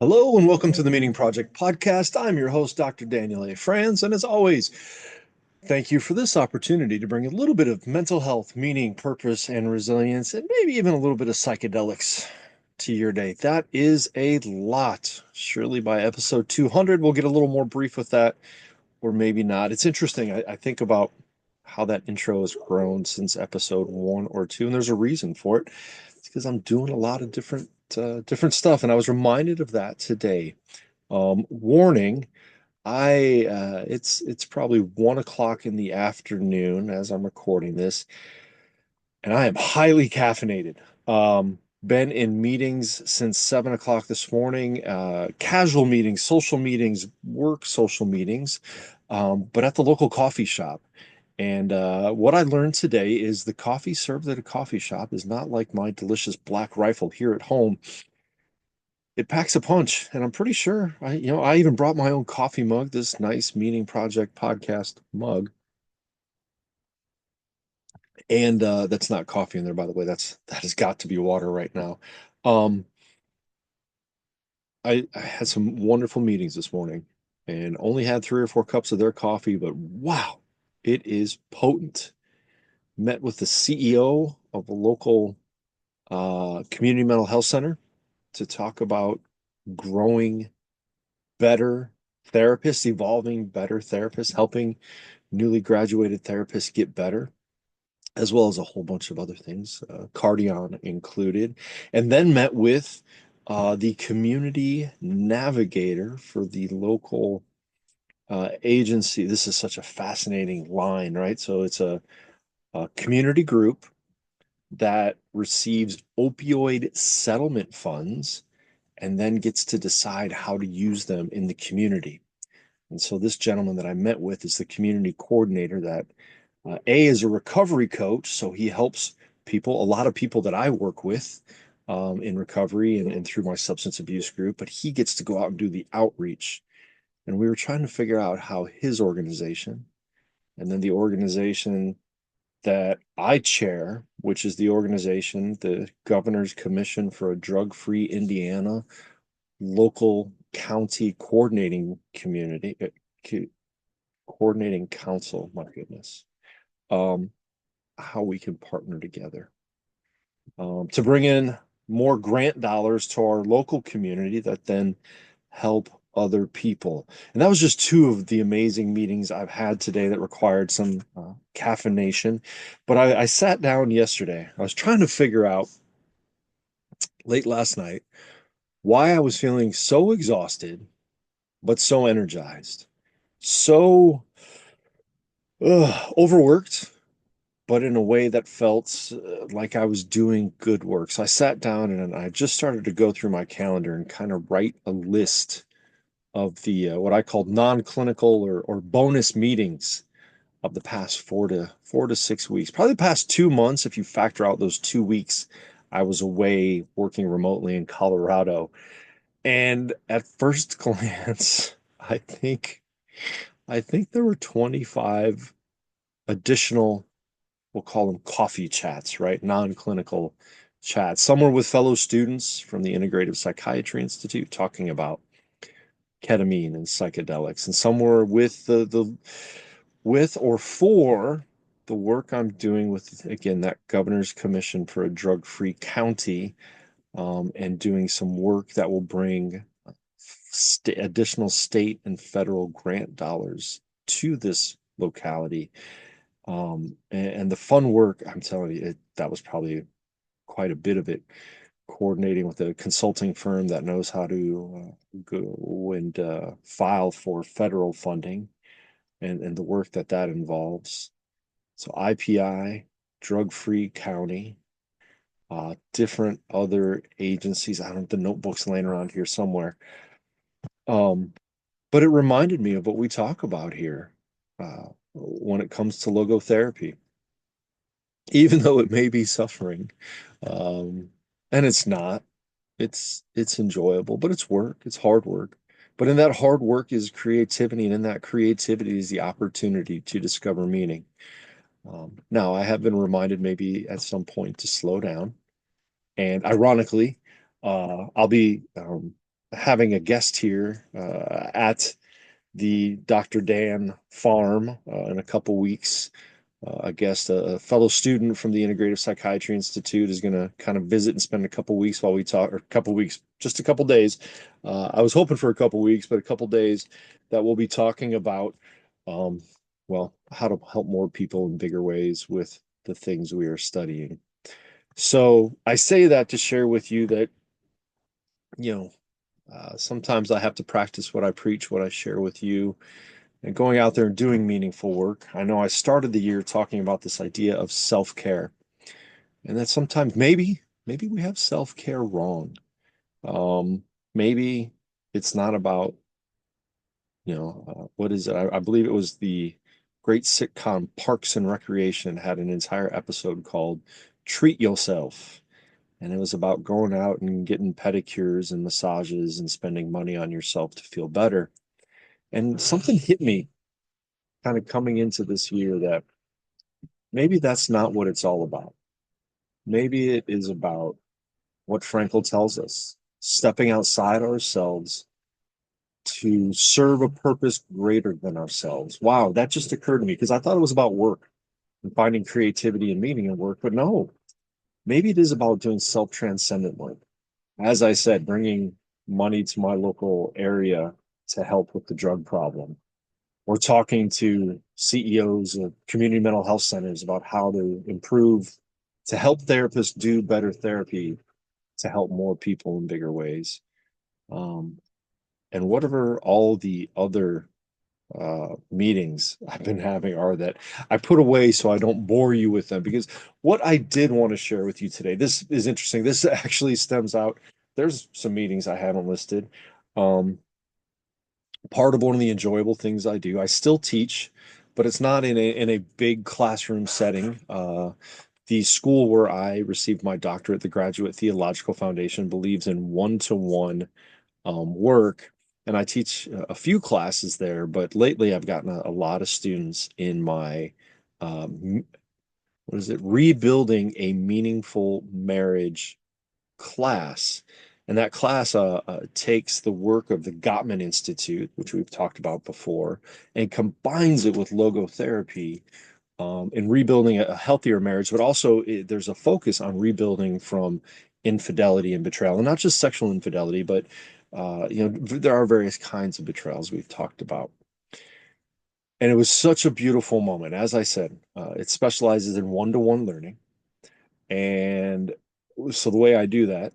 Hello and welcome to the Meaning Project podcast. I'm your host, Dr. Daniel A. Franz, and as always, thank you for this opportunity to bring a little bit of mental health, meaning, purpose, and resilience, and maybe even a little bit of psychedelics to your day. That is a lot. Surely by episode 200, we'll get a little more brief with that, or maybe not. It's interesting. I think about how that intro has grown since episode 1 or 2, and there's a reason for it. It's because I'm doing a lot of different stuff, and I was reminded of that today. Warning, it's probably 1 o'clock in the afternoon as I'm recording this, and I am highly caffeinated. Been in meetings since 7 o'clock this morning, casual meetings, social meetings, work social meetings, but at the local coffee shop. And what I learned today is the coffee served at a coffee shop is not like my delicious Black Rifle here at home. It packs a punch, and I'm pretty sure I even brought my own coffee mug, this nice Meaning Project podcast mug. And that's not coffee in there, by the way. That has got to be water right now. Um, I had some wonderful meetings this morning and only had 3 or 4 cups of their coffee, but wow, it is potent. Met with the CEO of a local community mental health center to talk about growing better therapists, evolving better therapists, helping newly graduated therapists get better, as well as a whole bunch of other things, Cardion included, and then met with the community navigator for the local agency. This is such a fascinating line, right? So it's a community group that receives opioid settlement funds and then gets to decide how to use them in the community. And so this gentleman that I met with is the community coordinator that A is a recovery coach. So he helps people, a lot of people that I work with in recovery and through my substance abuse group, but he gets to go out and do the outreach. And we were trying to figure out how his organization and then the organization that I chair, which is the organization, the Governor's Commission for a Drug-Free Indiana, local county coordinating community, coordinating council, my goodness, um, how we can partner together to bring in more grant dollars to our local community that then help other people. And that was just two of the amazing meetings I've had today that required some caffeination. But I sat down yesterday. I was trying to figure out late last night why I was feeling so exhausted, but so energized, so overworked, but in a way that felt like I was doing good work. So I sat down and I just started to go through my calendar and kind of write a list of the what I called non-clinical or bonus meetings of the past 4 to 6 weeks, probably the past 2 months if you factor out those 2 weeks I was away working remotely in Colorado. And at first glance, I think there were 25 additional, we'll call them coffee chats, right? Non-clinical chats. Some were with fellow students from the Integrative Psychiatry Institute talking about ketamine and psychedelics, and some were with the with or for the work I'm doing with, again, that Governor's Commission for a Drug-Free County, and doing some work that will bring additional state and federal grant dollars to this locality. And the fun work, I'm telling you, that was probably quite a bit of it, coordinating with a consulting firm that knows how to go and file for federal funding and the work that involves. So IPI, Drug-Free County, different other agencies. I don't know, the notebook's laying around here somewhere. But it reminded me of what we talk about here when it comes to logotherapy, even though it may be suffering. And it's not. It's enjoyable, but it's work. It's hard work. But in that hard work is creativity, and in that creativity is the opportunity to discover meaning. Now, I have been reminded maybe at some point to slow down. And ironically, I'll be having a guest here at the Dr. Dan farm in a couple weeks. I guess a fellow student from the Integrative Psychiatry Institute is going to kind of visit and spend a couple weeks while we talk, or a couple weeks, just a couple days. I was hoping for a couple weeks, but a couple days that we'll be talking about, um, well, how to help more people in bigger ways with the things we are studying. So I say that to share with you that, you know, sometimes I have to practice what I preach, what I share with you, and going out there and doing meaningful work. I know I started the year talking about this idea of self-care, and that sometimes maybe we have self-care wrong. Um, maybe it's not about, what is it? I believe it was the great sitcom Parks and Recreation had an entire episode called Treat Yourself. And it was about going out and getting pedicures and massages and spending money on yourself to feel better. And something hit me kind of coming into this year that maybe that's not what it's all about. Maybe it is about what Frankel tells us, stepping outside ourselves to serve a purpose greater than ourselves. Wow, that just occurred to me because I thought it was about work and finding creativity and meaning in work, but no, maybe it is about doing self-transcendent work. As I said, bringing money to my local area to help with the drug problem. We're talking to CEOs of community mental health centers about how to improve, to help therapists do better therapy, to help more people in bigger ways. Um, and whatever all the other meetings I've been having are that I put away so I don't bore you with them. Because what I did want to share with you today, this is interesting. This actually stems out. There's some meetings I haven't listed. Um, Part of one of the enjoyable things I do. I still teach, but it's not in a big classroom setting. The school where I received my doctorate, the Graduate Theological Foundation, believes in one-to-one work, and I teach a few classes there. But lately, I've gotten a lot of students in my what is it? Rebuilding a meaningful marriage class. And that class takes the work of the Gottman Institute, which we've talked about before, and combines it with logotherapy in rebuilding a healthier marriage. But also, there's a focus on rebuilding from infidelity and betrayal, and not just sexual infidelity, but there are various kinds of betrayals we've talked about. And it was such a beautiful moment. As I said, it specializes in one-to-one learning. And so the way I do that,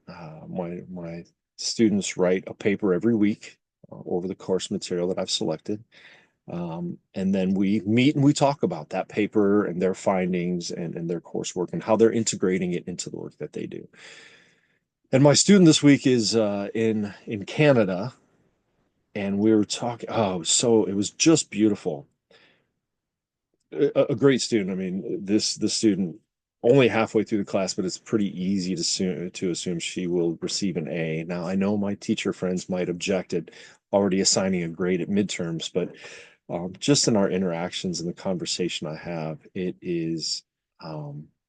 my students write a paper every week over the course material that I've selected. And then we meet and we talk about that paper and their findings and their coursework and how they're integrating it into the work that they do. And my student this week is in Canada, and we were talking. Oh, so it was just beautiful. A great student. I mean, this student only halfway through the class, but it's pretty easy to assume she will receive an A. Now, I know my teacher friends might object at already assigning a grade at midterms, but just in our interactions and the conversation I have, it is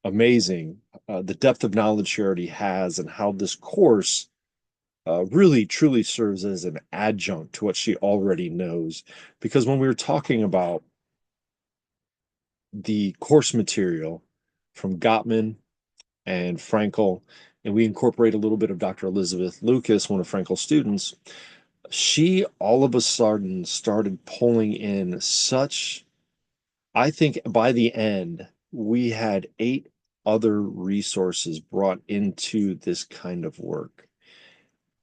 amazing the depth of knowledge she already has and how this course really truly serves as an adjunct to what she already knows. Because when we were talking about the course material from Gottman and Frankel, and we incorporate a little bit of Dr. Elizabeth Lucas, one of Frankel's students, she all of a sudden started pulling in such, I think by the end, we had 8 other resources brought into this kind of work.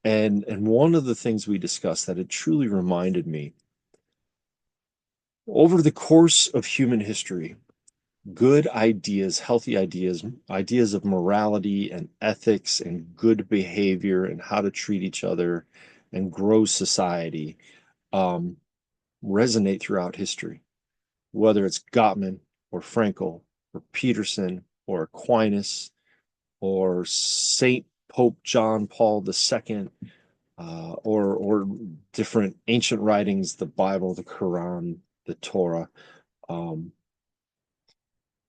And one of the things we discussed that it truly reminded me over the course of human history, good ideas, healthy ideas, ideas of morality and ethics and good behavior and how to treat each other and grow society um, resonate throughout history, whether it's Gottman or Frankel or Peterson or Aquinas or Saint Pope John Paul II, or different ancient writings, the Bible, the Quran, the Torah. Um,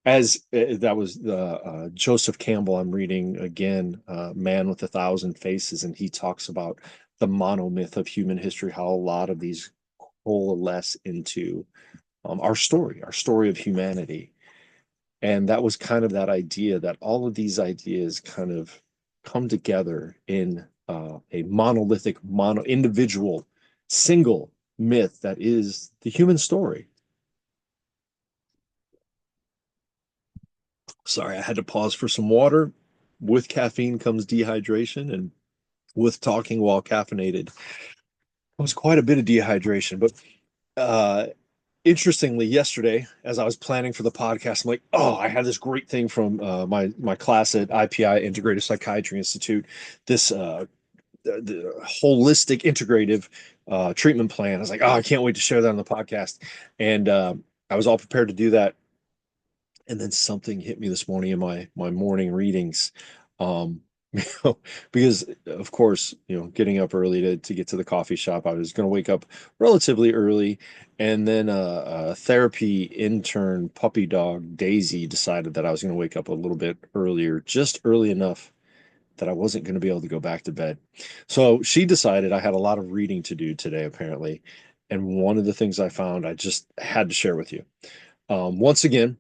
As that was the Joseph Campbell, I'm reading again, Man with a Thousand Faces, and he talks about the monomyth of human history, how a lot of these coalesce into our story of humanity. And that was kind of that idea that all of these ideas kind of come together in a monolithic, individual, single myth that is the human story. Sorry, I had to pause for some water. With caffeine comes dehydration, and with talking while caffeinated was quite a bit of dehydration. But uh, interestingly, yesterday, as I was planning for the podcast, I'm like, oh, I had this great thing from my class at IPI, Integrative Psychiatry Institute, this the holistic integrative treatment plan. I was like, oh, I can't wait to share that on the podcast. And I was all prepared to do that. And then something hit me this morning in my morning readings. Um, you know, because of course, getting up early to get to the coffee shop, I was going to wake up relatively early, and then a therapy intern puppy dog Daisy decided that I was going to wake up a little bit earlier, just early enough that I wasn't going to be able to go back to bed. So she decided I had a lot of reading to do today, apparently. And one of the things I found I just had to share with you. Once again,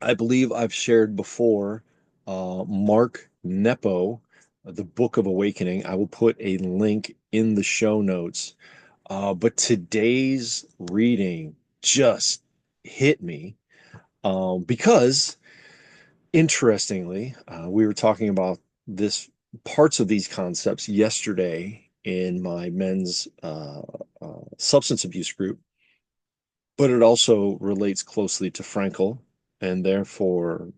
I believe I've shared before Mark Nepo, the Book of Awakening. I will put a link in the show notes. But today's reading just hit me because, interestingly, we were talking about this parts of these concepts yesterday in my men's substance abuse group, but it also relates closely to Frankel and therefore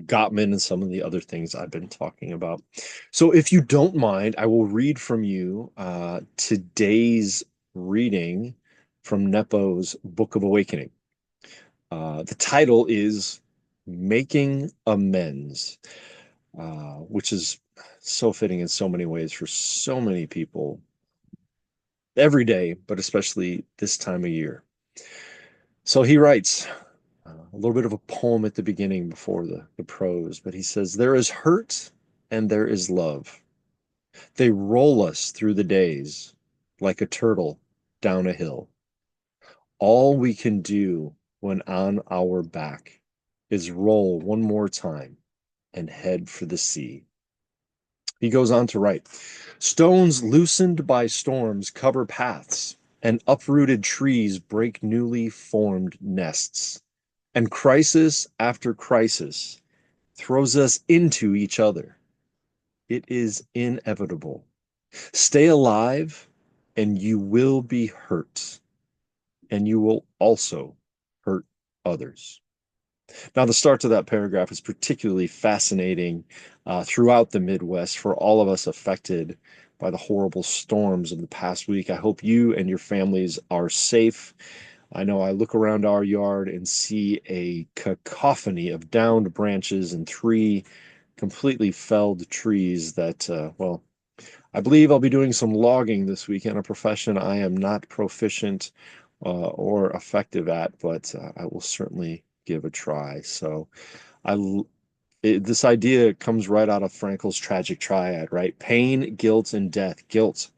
Gottman and some of the other things I've been talking about. So, if you don't mind, I will read from you today's reading from Nepo's Book of Awakening. The title is Making Amends, which is so fitting in so many ways for so many people every day, but especially this time of year. So he writes a little bit of a poem at the beginning before the prose, but he says, there is hurt and there is love. They roll us through the days like a turtle down a hill. All we can do when on our back is roll one more time and head for the sea. He goes on to write, stones loosened by storms cover paths, and uprooted trees break newly formed nests. And crisis after crisis throws us into each other. It is inevitable. Stay alive, and you will be hurt, and you will also hurt others. Now, the start to that paragraph is particularly fascinating throughout the Midwest for all of us affected by the horrible storms of the past week. I hope you and your families are safe. I know I look around our yard and see a cacophony of downed branches and three completely felled trees that, well, I believe I'll be doing some logging this weekend, a profession I am not proficient or effective at, but I will certainly give a try. So this idea comes right out of Frankel's tragic triad, right? Pain, guilt, and death. Guilt,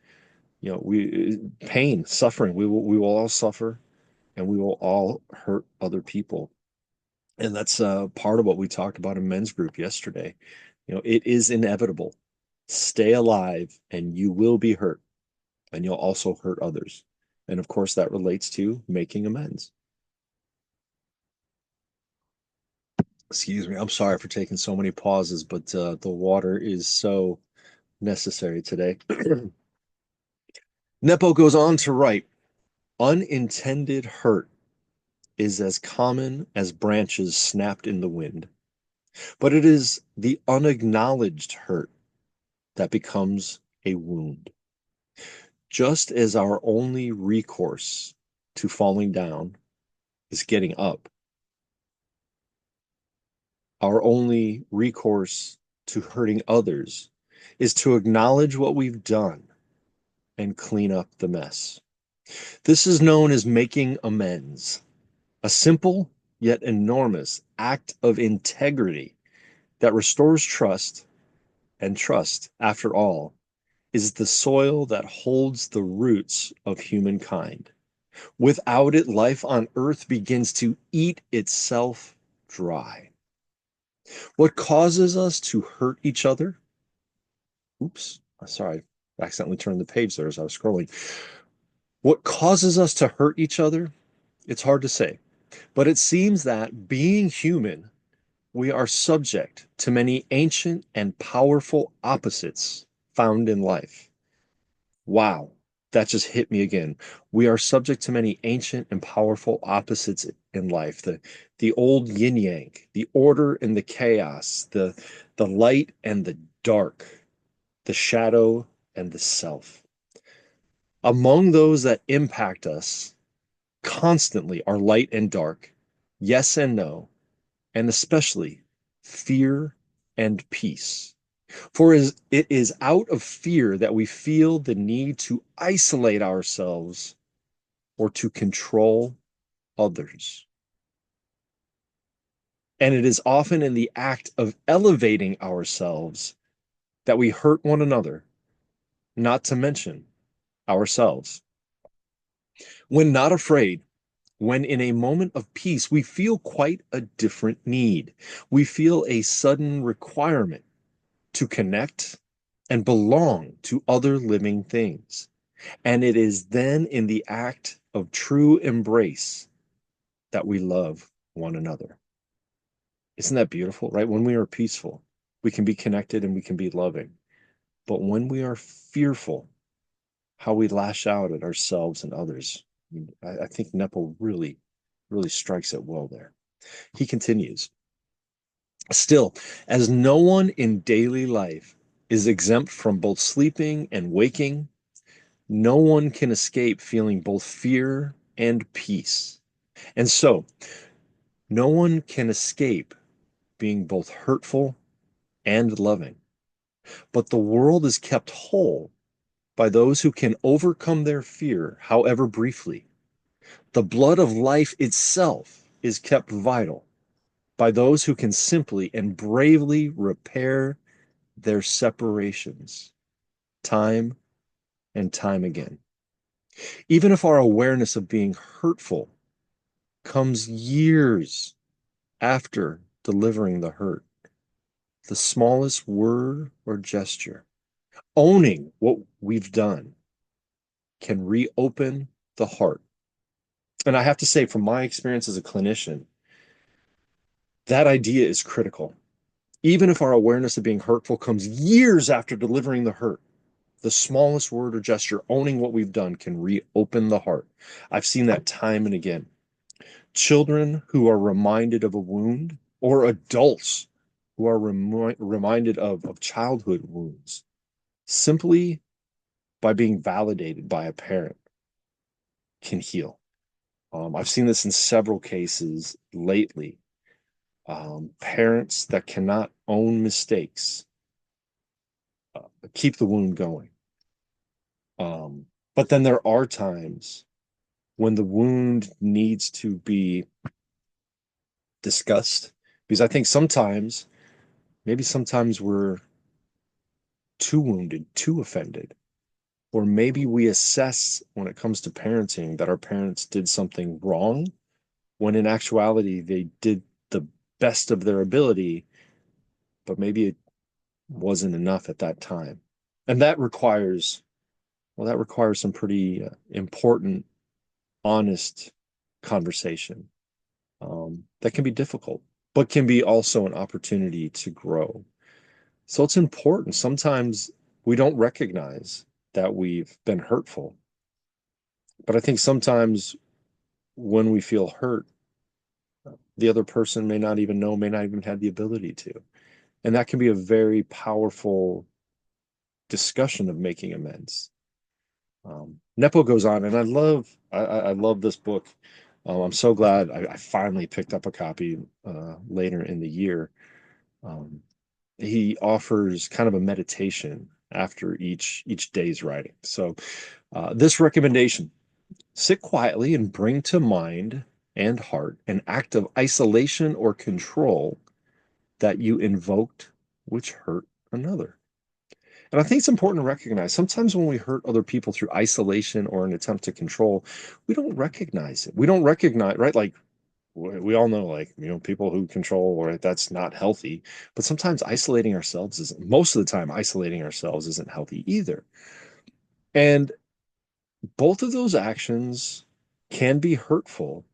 pain, suffering. We will all suffer, and we will all hurt other people. And that's part of what we talked about in men's group yesterday. It is inevitable. Stay alive, and you will be hurt, and you'll also hurt others. And of course, that relates to making amends. Excuse me. I'm sorry for taking so many pauses, but the water is so necessary today. Nepo goes on to write, unintended hurt is as common as branches snapped in the wind, but it is the unacknowledged hurt that becomes a wound. Just as our only recourse to falling down is getting up, our only recourse to hurting others is to acknowledge what we've done and clean up the mess. This is known as making amends, a simple yet enormous act of integrity that restores trust, and trust, after all, is the soil that holds the roots of humankind. Without it, life on earth begins to eat itself dry. What causes us to hurt each other? Oops, sorry, I accidentally turned the page there as I was scrolling. What causes us to hurt each other? It's hard to say, but it seems that being human, we are subject to many ancient and powerful opposites found in life. Wow, that just hit me again. We are subject to many ancient and powerful opposites in life. The old yin yang, the order and the chaos, the light and the dark, the shadow and the self. Among those that impact us constantly are light and dark, yes and no, and especially fear and peace. For it is out of fear that we feel the need to isolate ourselves or to control others. And it is often in the act of elevating ourselves that we hurt one another, not to mention ourselves. When not afraid, when in a moment of peace, we feel quite a different need. We feel a sudden requirement to connect and belong to other living things. And it is then in the act of true embrace that we love one another. Isn't that beautiful, right? When we are peaceful, we can be connected and we can be loving. But when we are fearful, how we lash out at ourselves and others. I think Nepo really, really strikes it well there. He continues, still, as no one in daily life is exempt from both sleeping and waking, no one can escape feeling both fear and peace. And so, no one can escape being both hurtful and loving. But the world is kept whole by those who can overcome their fear, however briefly. The blood of life itself is kept vital by those who can simply and bravely repair their separations time and time again. Even if our awareness of being hurtful comes years after delivering the hurt, the smallest word or gesture, owning what we've done, can reopen the heart. And I have to say, from my experience as a clinician, that idea is critical. Even if our awareness of being hurtful comes years after delivering the hurt, the smallest word or gesture, owning what we've done, can reopen the heart. I've seen that time and again. Children who are reminded of a wound, or adults who are reminded of childhood wounds, simply by being validated by a parent, can heal. I've seen this in several cases lately. Parents that cannot own mistakes keep the wound going. But then there are times when the wound needs to be discussed, because I think sometimes, maybe sometimes we're too wounded, too offended, or maybe we assess when it comes to parenting that our parents did something wrong, when in actuality they did the best of their ability, but maybe it wasn't enough at that time. And that requires, well, that requires some pretty important, honest conversation that can be difficult, but can be also an opportunity to grow. So it's important. Sometimes we don't recognize that we've been hurtful. But I think sometimes when we feel hurt, the other person may not even know, may not even have the ability to. And that can be a very powerful discussion of making amends. Nepo goes on, and I love this book. I'm so glad I finally picked up a copy later in the year. Um, he offers kind of a meditation after each day's writing. So this recommendation: sit quietly and bring to mind and heart, an act of isolation or control that you invoked which hurt another. And I think it's important to recognize sometimes when we hurt other people through isolation or an attempt to control, we don't recognize it. We don't recognize, right? Like we all know, like, people who control, right? That's not healthy. But sometimes isolating ourselves isn't, most of the time, isolating ourselves isn't healthy either. And both of those actions can be hurtful,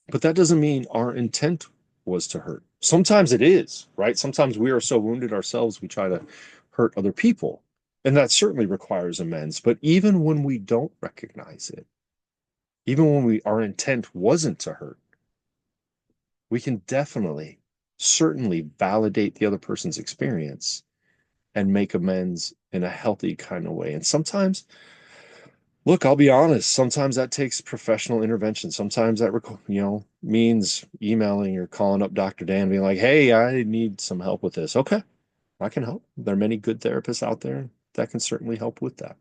but that doesn't mean our intent was to hurt. Sometimes it is, right? Sometimes we are so wounded ourselves, we try to hurt other people. And that certainly requires amends. But even when we don't recognize it, even when our intent wasn't to hurt, we can definitely, certainly validate the other person's experience and make amends in a healthy kind of way. And sometimes, look, I'll be honest, sometimes that takes professional intervention. Sometimes that, means emailing or calling up Dr. Dan and being like, hey, I need some help with this. Okay, I can help. There are many good therapists out there that can certainly help with that.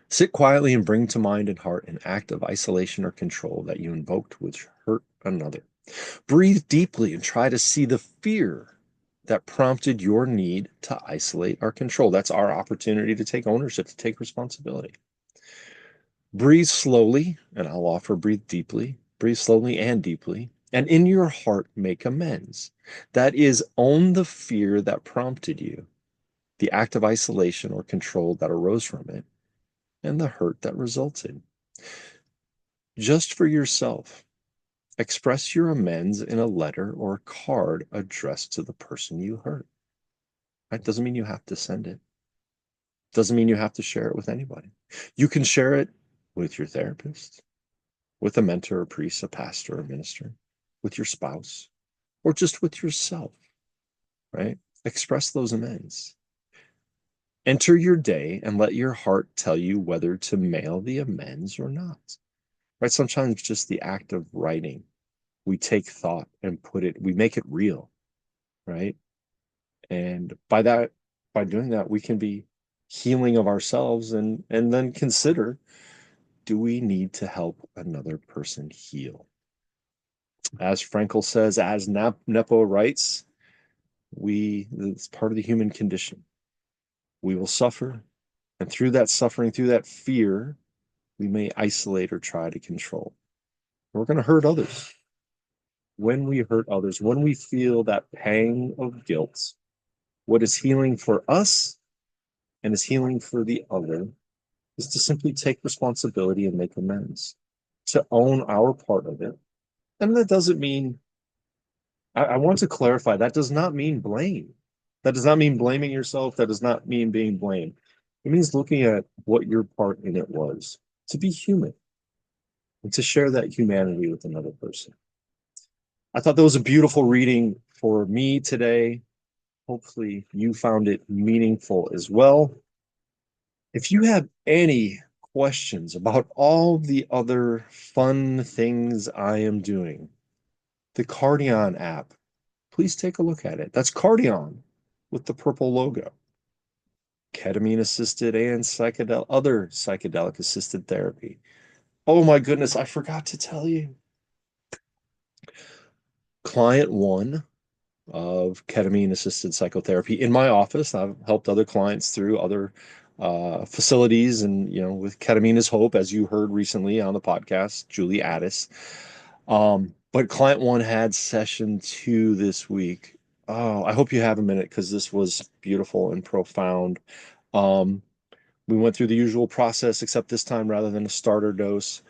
Sit quietly and bring to mind and heart an act of isolation or control that you invoked which hurt another. Breathe deeply and try to see the fear that prompted your need to isolate or control. That's our opportunity to take ownership, to take responsibility. Breathe slowly, and I'll offer breathe deeply. Breathe slowly and deeply. And in your heart, make amends. That is, own the fear that prompted you, the act of isolation or control that arose from it, and the hurt that resulted. Just for yourself, express your amends in a letter or a card addressed to the person you hurt. That doesn't mean you have to send it. Doesn't mean you have to share it with anybody. You can share it with your therapist, with a mentor, a priest, a pastor, a minister, with your spouse, or just with yourself, right? Express those amends. Enter your day and let your heart tell you whether to mail the amends or not, right? Sometimes just the act of writing, we take thought and we make it real, right? And by doing that, we can be healing of ourselves and then consider, do we need to help another person heal? As Frankel says, as Nepo writes, it's part of the human condition. We will suffer, and through that suffering, through that fear, we may isolate or try to control. We're going to hurt others. When we hurt others, when we feel that pang of guilt, what is healing for us and is healing for the other is to simply take responsibility and make amends, to own our part of it. And that doesn't mean, I want to clarify, that does not mean blame. That does not mean blaming yourself. That does not mean being blamed. It means looking at what your part in it was, to be human and to share that humanity with another person. I thought that was a beautiful reading for me today. Hopefully, you found it meaningful as well. If you have any questions about all the other fun things I am doing, the Cardion app, please take a look at it. That's Cardion with the purple logo. Ketamine assisted and other psychedelic assisted therapy. Oh my goodness, I forgot to tell you. Client one of ketamine assisted psychotherapy in my office. I've helped other clients through other facilities, and with Ketamine is Hope, as you heard recently on the podcast, Julie Addis. But client one had session two this week. Oh, I hope you have a minute because this was beautiful and profound. Um, we went through the usual process, except this time, rather than a starter dose,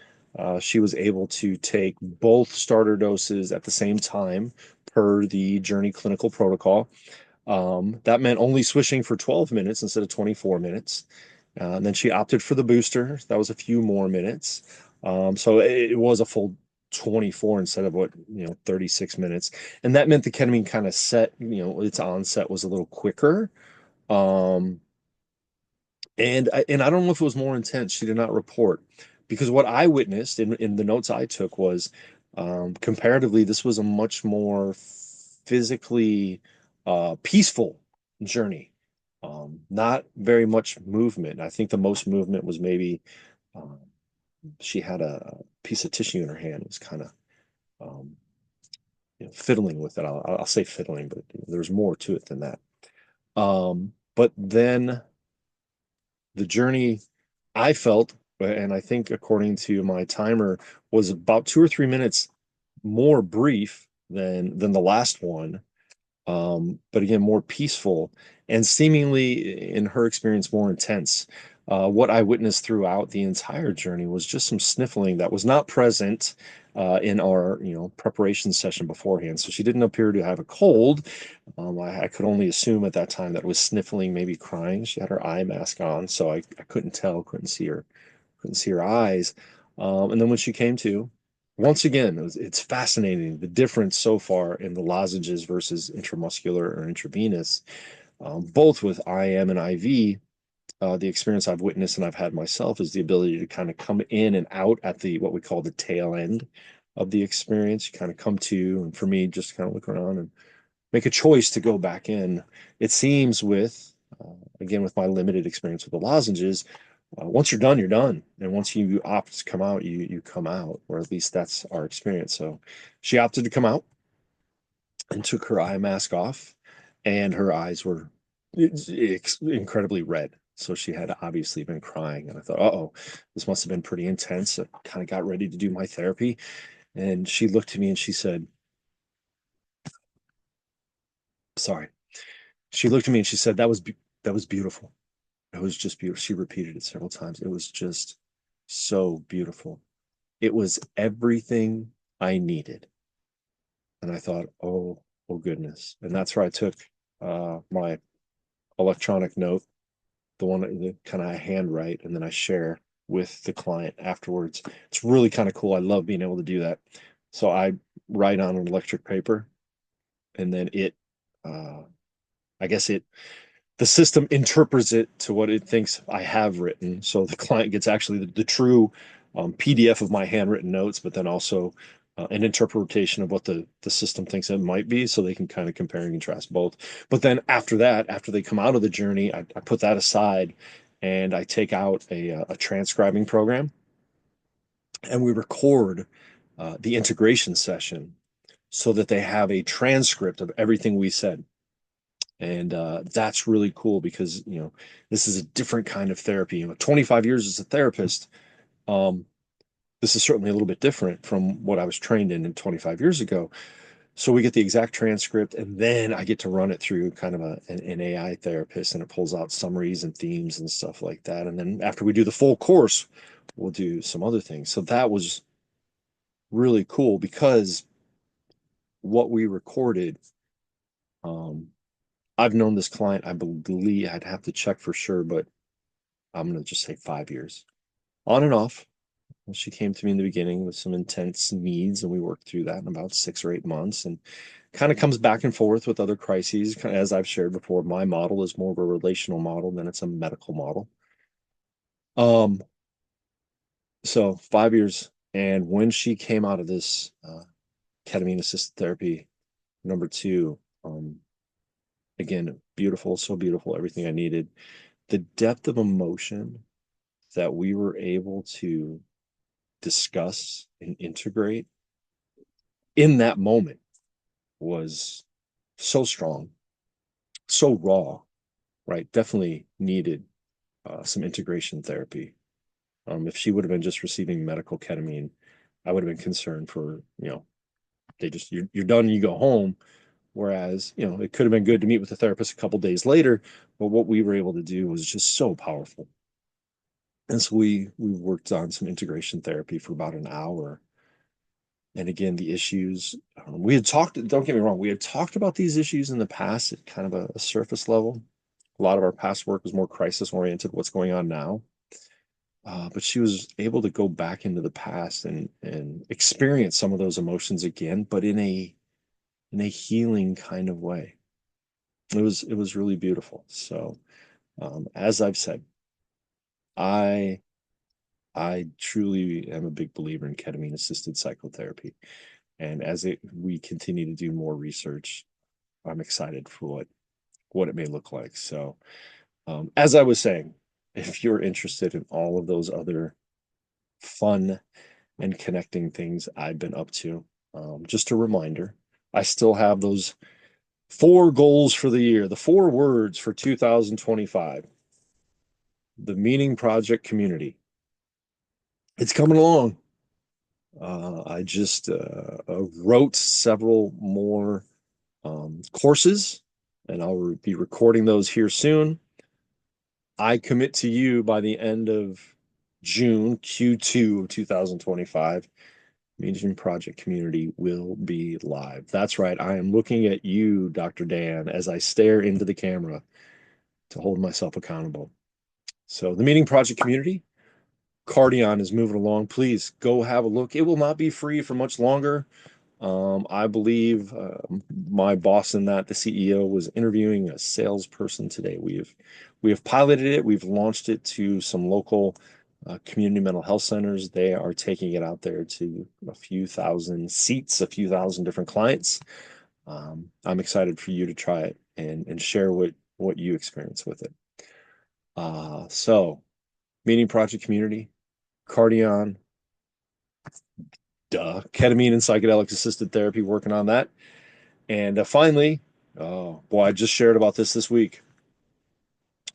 she was able to take both starter doses at the same time per the Journey clinical protocol. That meant only swishing for 12 minutes instead of 24 minutes. And then she opted for the booster. That was a few more minutes. So it was a full 24 instead of 36 minutes. And that meant the ketamine kind of set, its onset was a little quicker. Um, and I don't know if it was more intense. She did not report, because what I witnessed in the notes I took was, comparatively, this was a much more physically peaceful journey. Not very much movement. I think the most movement was maybe, um, she had piece of tissue in her hand, was kind of fiddling with it. I'll say fiddling, but there's more to it than that. But then the journey, I felt, and I think according to my timer, was about 2 or 3 minutes more brief than the last one. But again, more peaceful and seemingly, in her experience, more intense. What I witnessed throughout the entire journey was just some sniffling that was not present in our, preparation session beforehand. So she didn't appear to have a cold. I could only assume at that time that was sniffling, maybe crying. She had her eye mask on, so I couldn't tell, couldn't see her eyes. And then when she came to, once again, it's fascinating the difference so far in the lozenges versus intramuscular or intravenous. Both with IM and IV, the experience I've witnessed and I've had myself is the ability to kind of come in and out at the what we call the tail end of the experience. You kind of come to, and for me, just kind of look around and make a choice to go back in. It seems again, with my limited experience with the lozenges, once you're done, you're done. And once you opt to come out, you come out, or at least that's our experience. So she opted to come out and took her eye mask off, and her eyes were incredibly red. So she had obviously been crying. And I thought, oh, this must have been pretty intense. I kind of got ready to do my therapy. And she looked at me and she said, sorry. She looked at me and she said, that was beautiful. It was just beautiful. She repeated it several times. It was just so beautiful. It was everything I needed. And I thought, oh goodness. And that's where I took my electronic note, the one that kind of I handwrite, and then I share with the client afterwards. It's really kind of cool. I love being able to do that. So I write on an electric paper, and then uh, I guess the system interprets it to what it thinks I have written. So the client gets actually the true PDF of my handwritten notes, but then also an interpretation of what the system thinks it might be, so they can kind of compare and contrast both. But then after that, after they come out of the journey, I put that aside and I take out a transcribing program, and we record the integration session so that they have a transcript of everything we said. And that's really cool because this is a different kind of therapy. 25 years as a therapist, um, this is certainly a little bit different from what I was trained in 25 years ago. So we get the exact transcript, and then I get to run it through kind of an AI therapist, and it pulls out summaries and themes and stuff like that. And then after we do the full course, we'll do some other things. So that was really cool because what we recorded, um, I've known this client, I believe I'd have to check for sure, but I'm going to just say 5 years on and off. She came to me in the beginning with some intense needs, and we worked through that in about 6 or 8 months, and kind of comes back and forth with other crises. As I've shared before, my model is more of a relational model than it's a medical model. Um, so 5 years, and when she came out of this ketamine-assisted therapy number 2, again, beautiful, so beautiful, everything I needed. The depth of emotion that we were able to discuss and integrate in that moment was so strong, so raw, right? Definitely needed some integration therapy. If she would have been just receiving medical ketamine, I would have been concerned for, they just, you're done, you go home. Whereas, it could have been good to meet with the therapist a couple days later, but what we were able to do was just so powerful. And so we worked on some integration therapy for about an hour. And again, the issues, we had talked, don't get me wrong, we had talked about these issues in the past at kind of a surface level. A lot of our past work was more crisis oriented, what's going on now. But she was able to go back into the past and experience some of those emotions again, but in a healing kind of way. It was really beautiful. So as I've said, I I truly am a big believer in ketamine assisted psychotherapy. And we continue to do more research, I'm excited for what it may look like. So, as I was saying, if you're interested in all of those other fun and connecting things I've been up to. Just a reminder, I still have those 4 goals for the year, the 4 words for 2025. The Meaning Project community. It's coming along. I just wrote several more courses, and I'll be recording those here soon. I commit to you by the end of June, Q2 of 2025, Meaning Project community will be live. That's right. I am looking at you, Dr. Dan, as I stare into the camera to hold myself accountable. So the Meaning Project community, Cardion is moving along. Please go have a look. It will not be free for much longer. I believe my boss in that, the CEO, was interviewing a salesperson today. We have piloted it. We've launched it to some local community mental health centers. They are taking it out there to a few thousand seats, a few thousand different clients. I'm excited for you to try it and share what you experience with it. So, Meaning Project community, Cardion, ketamine and psychedelic assisted therapy, working on that. And finally, oh boy, I just shared about this week.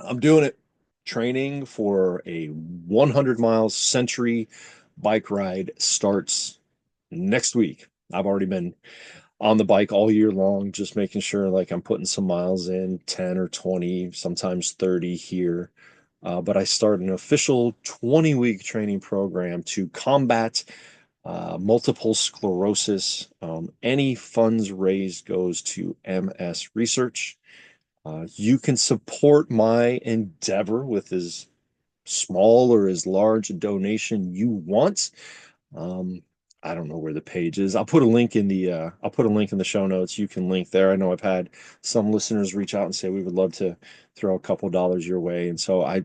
I'm doing it. Training for a 100-mile century bike ride starts next week. I've already been on the bike all year long, just making sure like I'm putting some miles in, 10 or 20, sometimes 30 here. But I start an official 20-week training program to combat multiple sclerosis. Any funds raised goes to MS research. You can support my endeavor with as small or as large a donation you want. Um, I don't know where the page is. I'll put a link in the show notes. You can link there. I know I've had some listeners reach out and say we would love to throw a couple dollars your way, and so I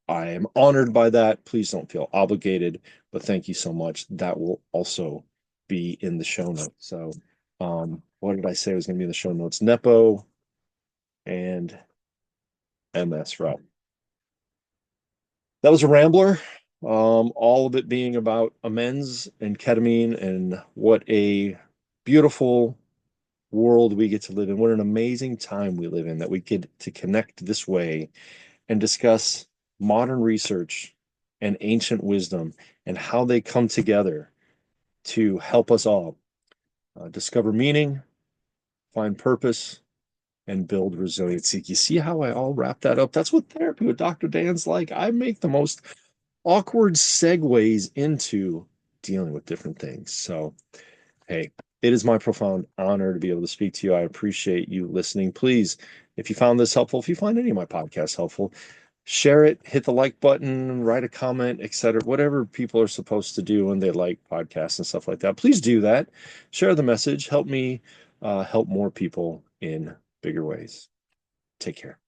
am honored by that. Please don't feel obligated, but thank you so much. That will also be in the show notes. So, what did I say was going to be in the show notes? Nepo and MS, right? That was a rambler. All of it being about amends and ketamine and what a beautiful world we get to live in. What an amazing time we live in that we get to connect this way and discuss modern research and ancient wisdom and how they come together to help us all discover meaning, find purpose, and build resiliency. You see how I all wrap that up? That's what therapy with Dr. Dan's like. I make the most awkward segues into dealing with different things. So, hey, it is my profound honor to be able to speak to you. I appreciate you listening. Please, if you found this helpful, if you find any of my podcasts helpful, share it, hit the like button, write a comment, etc. Whatever people are supposed to do when they like podcasts and stuff like that. Please do that. Share the message. Help me help more people in bigger ways. Take care.